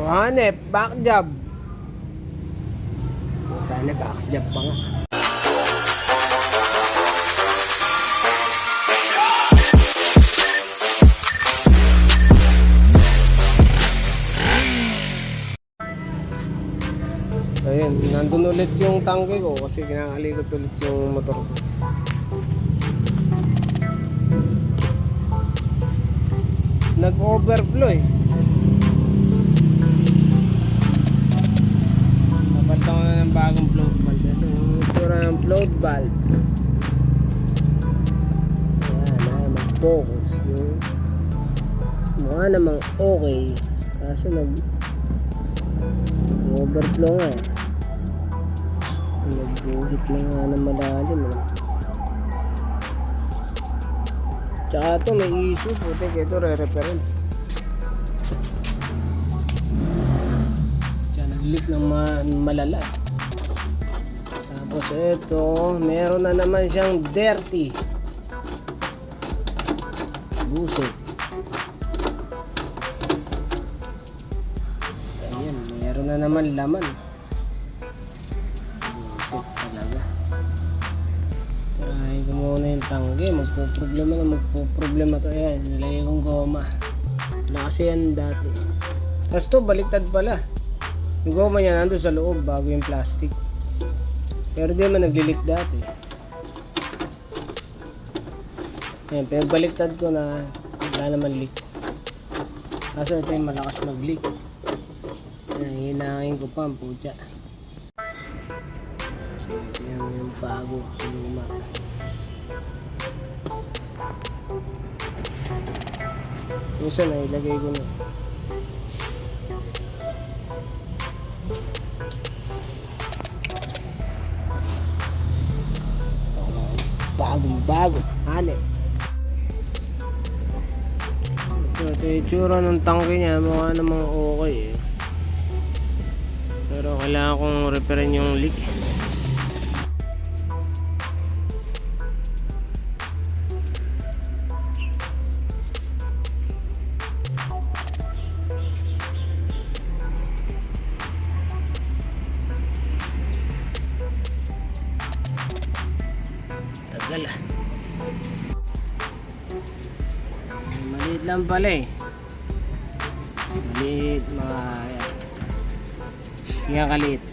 Hanep, back job. Tane, back job pa nga. Ayun, nandun ulit yung tangke ko kasi kinakalikot ulit yung motor ko. Nag-overflow eh. Napalitan ko na ng bagong float valve. Ito yung itsura ng float valve. Ayan, mag-focus. Mukha namang okay. Kaso nag-overflow nga eh. Nag-buhit na nga ng malalim eh. Tsaka ito may issue, putik ito re-referent. Tsaka nag-leak ng malala. Tapos ito, meron na naman siyang dirty buset. Ayan, meron na naman laman. Buset talaga. Tirahin ko muna yung tangke. Magpo-problema to. Ayan, nilagay kong goma. Wala kasi yan dati. Tapos to, baliktad pala. Yung goma niya nandun sa loob bago yung plastic. Pero di man naglilik dati. Ayan, pinagbaliktad ko na wala naman leak. Kaso ito yung malakas mag-leak. Ayan, hinangin ko pa ang putya. So, yan yung bago sa luma. Yung isa na ilagay ko na. Bagong-bago. Hanep. Ito yung itsura ng tangke niya. Mukha namang okay eh. Pero kailangan kong repairin yung leak. Tagal ah. Maliit lang pala eh. Maliit mga yan kaliit.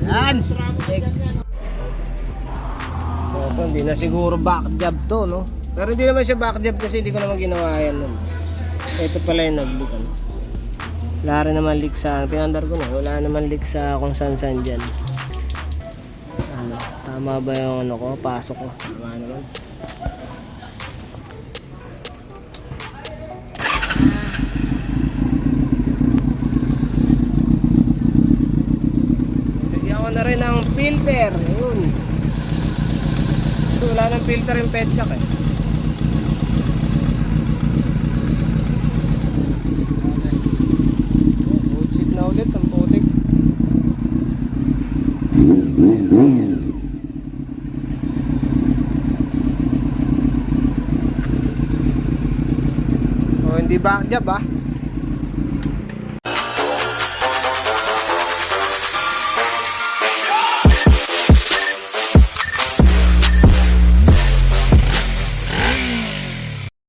Lance! Ito hindi na siguro back job to no. Pero hindi naman siya back job kasi hindi ko naman ginawa yan nun. Ito pala yung nag-leak ano. Wala rin naman leak sa, pinandar ko na, wala naman leak sa kung saan dyan. Ano, tama ba yung ano ko, pasok ko, tama naman. Lagyan ko na rin ng filter, yun. So wala ng filter yung petcock eh. Na ulit ang putik. Oh, hindi back job ah.